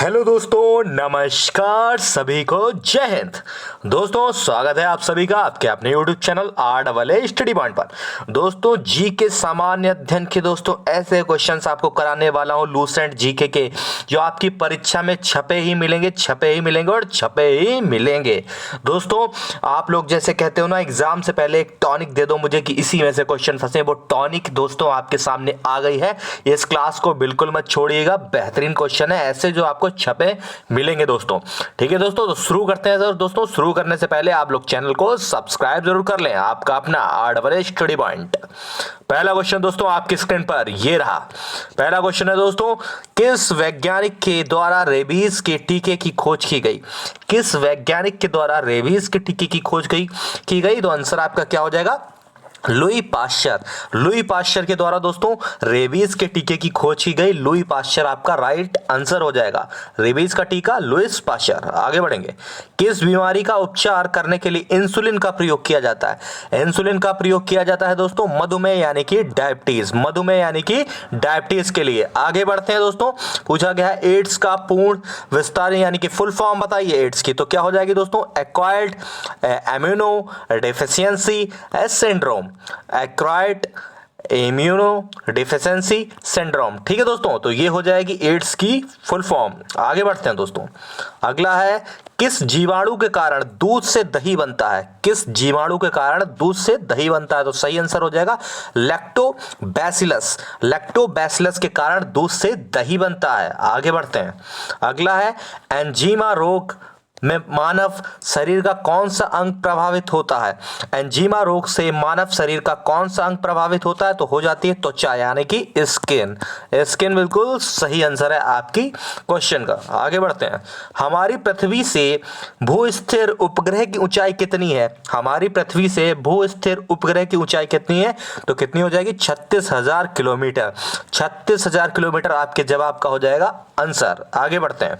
Hello दोस्तों, नमस्कार सभी को, जय हिंद। दोस्तों स्वागत है आप सभी का आपके अपने YouTube channel R AA study point पर। दोस्तों जी के सामान्य अध्ययन के दोस्तों ऐसे क्वेश्चंस आपको कराने वाला हूँ लूसेंट जीके के, जो आपकी परीक्षा में छपे ही मिलेंगे और छपे ही मिलेंगे। दोस्तों आप लोग जैसे कहते हो ना, एग्जाम से पहले एक टॉनिक दे दो मुझे कि इसी में से क्वेश्चन फंसे, वो टॉनिक दोस्तों आपके सामने आ गई है। इस क्लास को बिल्कुल मत छोड़िएगा, बेहतरीन क्वेश्चन है ऐसे जो आपको छपे मिलेंगे दोस्तों। ठीक है दोस्तों, तो शुरू करते हैं सर। दोस्तों शुरू करने से पहले आप लोग चैनल को सब्सक्राइब जरूर कर लें, आपका अपना R AA स्टडी पॉइंट। पहला क्वेश्चन दोस्तों आपकी स्क्रीन पर ये रहा। पहला क्वेश्चन है दोस्तों, किस वैज्ञानिक के द्वारा रेबीज के टीके की खोज की गई? किस वैज्ञानिक के द्वारा रेबीज के टीके की खोज की गई? तो आंसर आपका क्या हो जाएगा? लुई पाश्चर के द्वारा दोस्तों रेबीज के टीके की खोज की गई। लुई पाश्चर आपका राइट आंसर हो जाएगा। रेबीज का टीका लुईस पाश्चर। आगे बढ़ेंगे। किस बीमारी का उपचार करने के लिए इंसुलिन का प्रयोग किया जाता है? इंसुलिन का प्रयोग किया जाता है दोस्तों मधुमेह यानी कि डायबिटीज के लिए। आगे बढ़ते हैं दोस्तों। पूछा गया है एड्स का पूर्ण विस्तार यानी कि फुल फॉर्म बताइए एड्स की, तो क्या हो जाएगी दोस्तों? Acquired immuno deficiency syndrome. Acquired immuno deficiency syndrome. ठीक है दोस्तों, तो ये हो जाएगी एड्स की फुल फॉर्म। आगे बढ़ते हैं दोस्तों। अगला है, किस जीवाणु के कारण दूध से दही बनता है? किस जीवाणु के कारण दूध से दही बनता है? तो सही आंसर हो जाएगा लैक्टोबैसिलस के कारण दूध से दही बनता है। आगे बढ़ते हैं। अगला है, एंजीमा रोग में मानव शरीर का कौन सा अंग प्रभावित होता है? एंजीमा रोग से मानव शरीर का कौन सा अंग प्रभावित होता है? तो हो जाती है त्वचा यानी कि स्किन बिल्कुल सही आंसर है आपकी क्वेश्चन का। आगे बढ़ते हैं। हमारी पृथ्वी से भू-स्थिर उपग्रह की ऊंचाई कितनी है? हमारी पृथ्वी से भू-स्थिर उपग्रह की ऊंचाई कितनी है? तो कितनी हो जाएगी? 36,000 किलोमीटर। 36,000 किलोमीटर आपके जवाब का हो जाएगा आंसर। आगे बढ़ते हैं।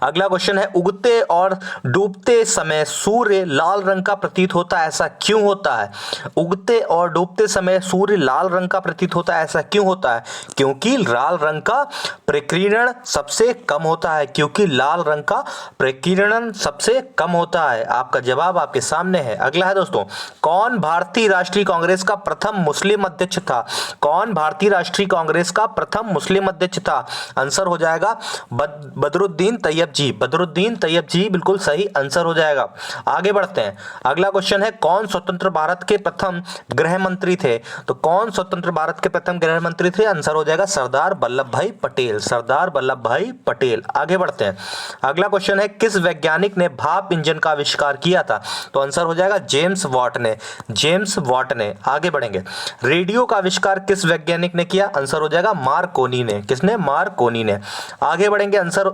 अगला क्वेश्चन है, उगते और डूबते समय सूर्य लाल रंग का प्रतीत होता है, ऐसा क्यों होता है? उगते और डूबते समय सूर्य लाल रंग का प्रतीत होता है, ऐसा क्यों होता है? क्योंकि लाल रंग का प्रकीर्णन सबसे कम होता है। क्योंकि लाल रंग का प्रकीर्णन सबसे कम होता है। आपका जवाब आपके सामने है। अगला है दोस्तों, कौन भारतीय राष्ट्रीय कांग्रेस का प्रथम मुस्लिम अध्यक्ष था? कौन भारतीय राष्ट्रीय कांग्रेस का प्रथम मुस्लिम अध्यक्ष था? आंसर हो जाएगा बदरुद्दीन तैयब जी बिल्कुल सही आंसर हो जाएगा। आगे बढ़ते हैं। अगला क्वेश्चन है, कौन स्वतंत्र भारत के प्रथम गृह मंत्री थे? तो कौन स्वतंत्र भारत के प्रथम गृह मंत्री थे? आंसर हो जाएगा सरदार वल्लभ भाई पटेल। आगे बढ़ते हैं। अगला क्वेश्चन है, किस वैज्ञानिक ने भाप इंजन का आविष्कार किया था? तो आंसर हो जाएगा जेम्स वाट ने। आगे बढ़ेंगे। रेडियो का आविष्कार किस वैज्ञानिक ने किया? आंसर हो जाएगा मार्कोनी ने। किसने? मार्कोनी ने। आगे बढ़ेंगे। आंसर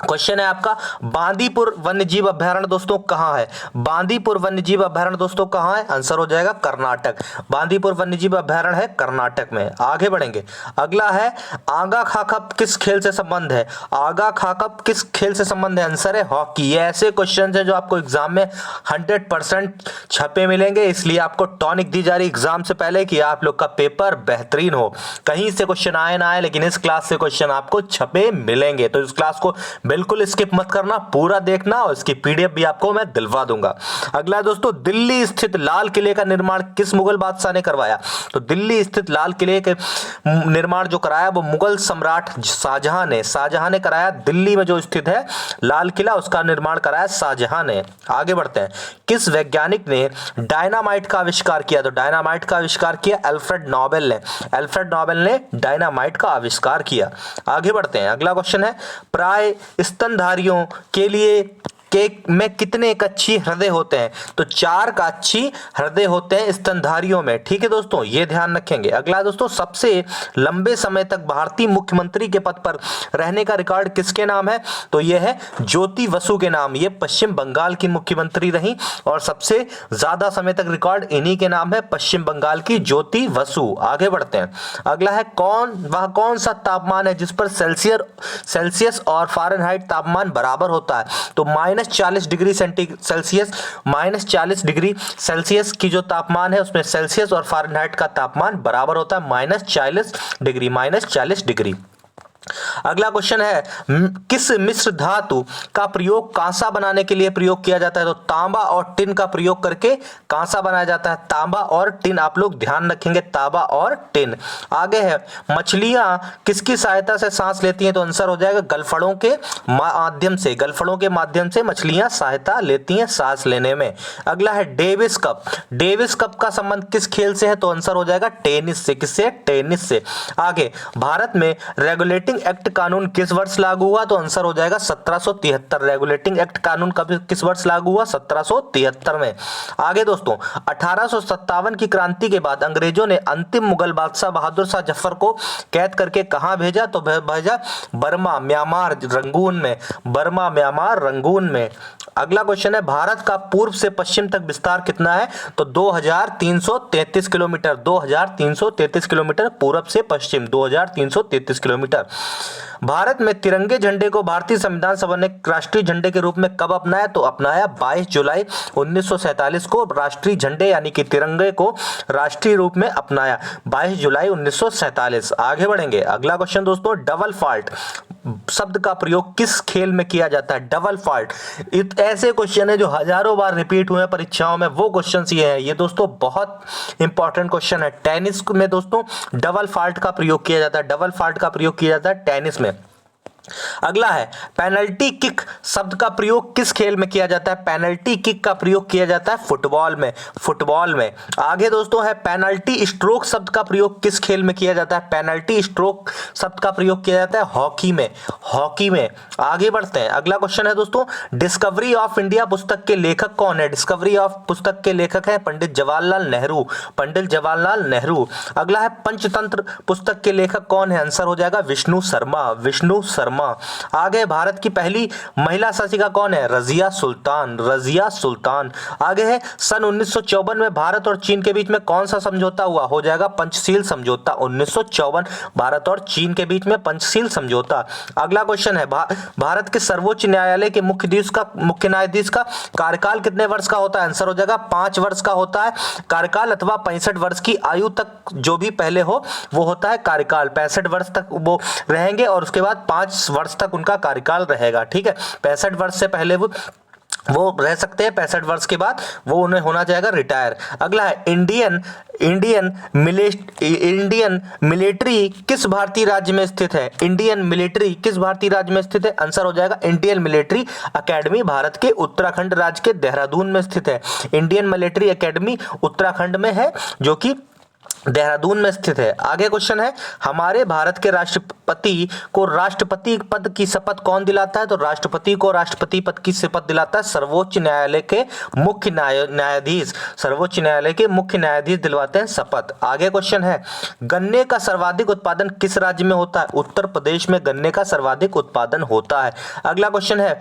क्वेश्चन है आपका, बांदीपुर वन्यजीव अभयारण्य दोस्तों कहां है? बांदीपुर वन्यजीव अभयारण्य दोस्तों कहां है? आंसर हो जाएगा कर्नाटक। बांदीपुर वन्यजीव अभयारण्य है कर्नाटक में। आगे बढ़ेंगे। अगला है, आगा खाकप किस खेल से संबंध है? आगा खाकप किस खेल से संबंध है? आंसर है हॉकी। ये ऐसे क्वेश्चन है जो आपको एग्जाम में 100% छपे मिलेंगे, इसलिए आपको टॉनिक दी जा रही एग्जाम से पहले कि आप लोग का पेपर बेहतरीन हो। कहीं से क्वेश्चन आए ना आए, लेकिन इस क्लास से क्वेश्चन आपको छपे मिलेंगे। तो इस क्लास को बिल्कुल स्किप मत करना, पूरा देखना, और इसकी पीडीएफ भी आपको मैं दिलवा दूंगा। अगला दोस्तों, दिल्ली स्थित लाल किले का निर्माण किस मुगल बादशाह ने करवाया? तो दिल्ली स्थित लाल किले के निर्माण जो कराया वो मुगल सम्राट शाहजहां ने कराया। दिल्ली में जो स्थित है लाल किला, उसका निर्माण कराया शाहजहां ने। आगे बढ़ते हैं। किस वैज्ञानिक ने डायनामाइट का आविष्कार किया? तो डायनामाइट का आविष्कार किया अल्फ्रेड नोबेल ने डायनामाइट का आविष्कार किया। आगे बढ़ते हैं। अगला क्वेश्चन है, प्राय स्तनधारियों के लिए केक में कितने कच्छी हृदय होते हैं? तो 4 कच्छी हृदय होते हैं स्तनधारियों में। ठीक है दोस्तों, ये ध्यान रखेंगे। अगला दोस्तों, सबसे लंबे समय तक भारतीय मुख्यमंत्री के पद पर रहने का रिकॉर्ड किसके नाम है? तो यह है ज्योति बसु के नाम। ये पश्चिम बंगाल की मुख्यमंत्री रही और सबसे ज्यादा समय तक रिकॉर्ड इन्हीं के नाम है, पश्चिम बंगाल की ज्योति बसु। आगे बढ़ते हैं। अगला है, कौन सा तापमान है जिस पर सेल्सियस और फ़ारेनहाइट तापमान बराबर होता है? तो -40 डिग्री सेल्सियस की जो तापमान है उसमें सेल्सियस और फ़ारेनहाइट का तापमान बराबर होता है -40 डिग्री। अगला क्वेश्चन है किस मिश्र धातु का प्रयोग कांसा बनाने के लिए प्रयोग किया जाता है? तो तांबा और टिन का प्रयोग करके कांसा बनाया जाता है। तांबा और टिन, आप लोग ध्यान रखेंगे, तांबा और टिन। आगे है मछलियां किसकी सहायता से सांस लेती हैं? तो आंसर हो जाएगा गलफड़ों के माध्यम से। गलफड़ों के माध्यम से मछलियां सहायता लेती हैं सांस लेने में। अगला है डेविस कप। डेविस कप का संबंध किस खेल से है? तो आंसर हो जाएगा टेनिस से। किससे? टेनिस से। आगे भारत में रेगुलेटिंग एक्ट कानून किस वर्ष लागू हुआ? तो आंसर हो जाएगा 1773। रेगुलेटिंग एक्ट कानून कब किस वर्ष लागू हुआ? 1773 में। आगे दोस्तों 1857 की क्रांति के बाद अंग्रेजों ने अंतिम मुगल बादशाह बहादुर शाह जफर को कैद करके कहां भेजा? तो भेजा बर्मा, म्यांमार, रंगून में। बर्मा, म्यांमार, रंगून में। अगला क्वेश्चन है भारत का पूर्व से पश्चिम तक विस्तार कितना है? तो 2333 किलोमीटर। 2333 किलोमीटर पूर्व से पश्चिम, 2333 किलोमीटर। भारत में तिरंगे झंडे को भारतीय संविधान सभा ने राष्ट्रीय झंडे के रूप में कब अपनाया? तो अपनाया 22 जुलाई 1947 को राष्ट्रीय झंडे यानी कि तिरंगे को राष्ट्रीय रूप में अपनाया, 22 जुलाई 1947। आगे बढ़ेंगे। अगला क्वेश्चन दोस्तों, डबल फॉल्ट शब्द का प्रयोग किस खेल में किया जाता है? डबल फॉल्ट ऐसे क्वेश्चन है जो हजारों बार रिपीट हुए परीक्षाओं में, वो क्वेश्चन ये है। ये दोस्तों बहुत इंपॉर्टेंट क्वेश्चन है। टेनिस में दोस्तों डबल फॉल्ट का प्रयोग किया जाता है। डबल फॉल्ट का प्रयोग किया जाता है टेनिस में। अगला है पेनल्टी किक शब्द का प्रयोग किस खेल में किया जाता है? पेनल्टी किक का प्रयोग किया जाता है फुटबॉल में। फुटबॉल में। आगे दोस्तों है पेनल्टी स्ट्रोक शब्द का प्रयोग किस खेल में किया जाता है? पेनल्टी स्ट्रोक शब्द का प्रयोग किया जाता है हॉकी में। हॉकी में। आगे बढ़ते हैं। अगला क्वेश्चन है दोस्तों, डिस्कवरी ऑफ इंडिया पुस्तक के लेखक कौन है? डिस्कवरी ऑफ पुस्तक के लेखक है पंडित जवाहरलाल नेहरू। पंडित जवाहरलाल नेहरू। अगला है पंचतंत्र पुस्तक के लेखक कौन है? आंसर हो जाएगा विष्णु शर्मा। विष्णु शर्मा। आगे भारत की पहली महिला शासिका कौन है? रजिया सुल्तान। रजिया सुल्तान। आगे है सन 1954 में भारत और चीन के बीच में कौन सा समझौता हुआ? हो जाएगा पंचशील समझौता। 1954 भारत और चीन के बीच में पंचशील समझौता। अगला क्वेश्चन है भारत के सर्वोच्च न्यायालय के मुख्य न्यायाधीश का कार्यकाल कितने वर्ष का होता है? आंसर हो जाएगा 5 वर्ष का होता है कार्यकाल, अथवा 65 वर्ष की आयु तक जो भी पहले हो वो होता है कार्यकाल। 65 वर्ष तक वो रहेंगे और उसके बाद 5 वर्ष तक उनका कार्यकाल रहेगा। ठीक है, 65 वर्ष से पहले वो रह सकते हैं, 65 वर्ष के बाद वो उन्हें होना जाएगा रिटायर। अगला है इंडियन मिलिट्री किस भारतीय राज्य में स्थित है? इंडियन मिलिट्री किस भारतीय राज्य में स्थित है? आंसर हो जाएगा इंडियन मिलिट्री एकेडमी भारत के उत्तराखंड राज्य के देहरादून में स्थित है। इंडियन मिलिट्री एकेडमी उत्तराखंड में है, जो कि देहरादून में स्थित है। आगे क्वेश्चन है हमारे भारत के राष्ट्रपति को राष्ट्रपति पद की शपथ कौन दिलाता है? तो राष्ट्रपति को राष्ट्रपति पद की शपथ दिलाता है सर्वोच्च न्यायालय के मुख्य न्यायाधीश। सर्वोच्च न्यायालय के मुख्य न्यायाधीश दिलवाते हैं शपथ। आगे क्वेश्चन है गन्ने का सर्वाधिक उत्पादन किस राज्य में होता है? उत्तर प्रदेश में गन्ने का सर्वाधिक उत्पादन होता है। अगला क्वेश्चन है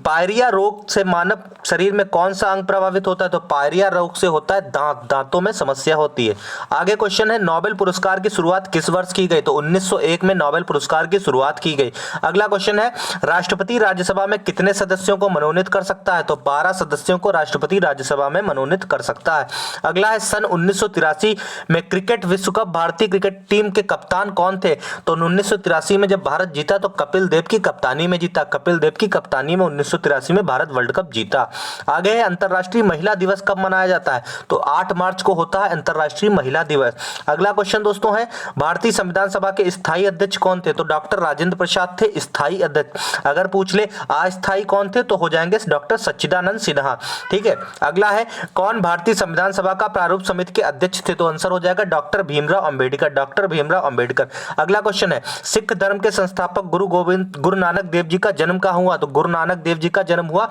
पायरिया रोग से मानव शरीर में कौन सा अंग प्रभावित होता है? तो पायरिया रोग से होता है दांत। दांतों में समस्या होती है। आगे क्वेश्चन है नोबेल पुरस्कार की शुरुआत किस वर्ष की गई? तो 1901 में नोबेल पुरस्कार की शुरुआत की गई। अगला क्वेश्चन है राष्ट्रपति राज्यसभा में कितने सदस्यों को मनोनीत कर सकता है? तो 12 सदस्यों को राष्ट्रपति राज्यसभा में मनोनीत कर सकता है। अगला है सन 1983 में क्रिकेट विश्व कप भारतीय क्रिकेट टीम के कप्तान कौन थे? तो 1983 में जब भारत जीता तो कपिल देव की कप्तानी में जीता। कपिल देव की कप्तानी में 1983 में भारत वर्ल्ड कप जीता। आगे है अंतरराष्ट्रीय महिला दिवस कब मनाया जाता है? तो 8 मार्च को होता है अंतरराष्ट्रीय महिला दिवस। अगला क्वेश्चन दोस्तों है भारतीय संविधान सभा के स्थायी अध्यक्ष कौन थे? तो डॉक्टर राजेंद्र प्रसाद थे स्थायी अध्यक्ष। अगर पूछ ले अस्थायी कौन थे तो हो जाएंगे डॉक्टर सच्चिदानंद सिन्हा। ठीक है। अगला है कौन भारतीय संविधान सभा का प्रारूप समिति के अध्यक्ष थे? तो आंसर हो जाएगा डॉक्टर भीमराव अंबेडकर। डॉक्टर भीमराव अंबेडकर। अगला क्वेश्चन है सिख धर्म के संस्थापक गुरु नानक देव जी का जन्म कहाँ हुआ? तो गुरु नानक देव जी का जन्म हुआ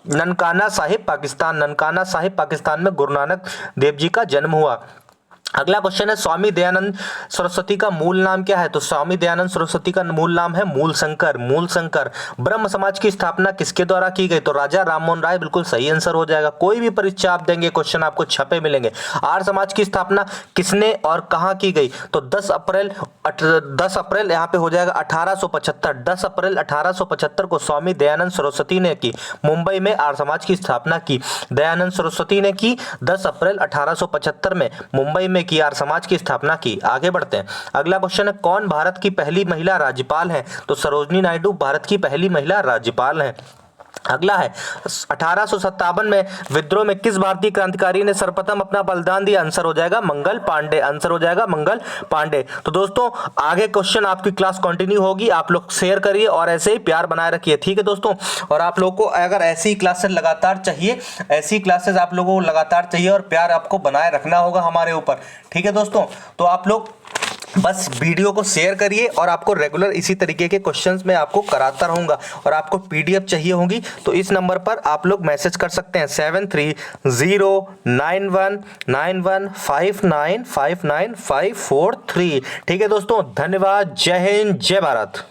ननकाना साहिब पाकिस्तान। ननकाना साहिब पाकिस्तान में गुरु नानक देव जी का जन्म हुआ। अगला क्वेश्चन है स्वामी दयानंद सरस्वती का मूल नाम क्या है? तो स्वामी दयानंद सरस्वती का मूल नाम है मूलशंकर। मूलशंकर। ब्रह्म समाज की स्थापना किसके द्वारा की गई? तो राजा राममोहन राय। बिल्कुल सही आंसर हो जाएगा। कोई भी परीक्षा आप देंगे क्वेश्चन आपको छपे मिलेंगे। आर्य समाज की स्थापना किसने और कहां की गई? तो 10 अप्रैल यहाँ पे हो जाएगा 1875। 10 अप्रैल 1875 को स्वामी दयानंद सरस्वती ने की। मुंबई में आर्य समाज की स्थापना की दयानंद सरस्वती ने की 10 अप्रैल 1875 में मुंबई में में की आर्य समाज की स्थापना की। आगे बढ़ते हैं। अगला क्वेश्चन है, कौन भारत की पहली महिला राज्यपाल है? तो सरोजनी नायडू भारत की पहली महिला राज्यपाल हैं। अगला है, 1857 में विद्रोह में किस भारतीय क्रांतिकारी ने सर्वप्रथम अपना बलिदान दिया? आंसर हो जाएगा मंगल पांडे। आंसर हो जाएगा मंगल पांडे। तो दोस्तों आगे क्वेश्चन आपकी क्लास कंटिन्यू होगी, आप लोग शेयर करिए और ऐसे ही प्यार बनाए रखिए, ठीक है दोस्तों। और आप लोगों को अगर ऐसी क्लासेस लगातार चाहिए, ऐसी क्लासेस आप लोगों को लगातार चाहिए और प्यार आपको बनाए रखना होगा हमारे ऊपर, ठीक है दोस्तों। तो आप लोग बस वीडियो को शेयर करिए और आपको रेगुलर इसी तरीके के क्वेश्चंस मैं आपको कराता रहूंगा। और आपको पीडीएफ चाहिए होगी तो इस नंबर पर आप लोग मैसेज कर सकते हैं 73091915959543। ठीक है दोस्तों, धन्यवाद। जय हिंद, जय भारत।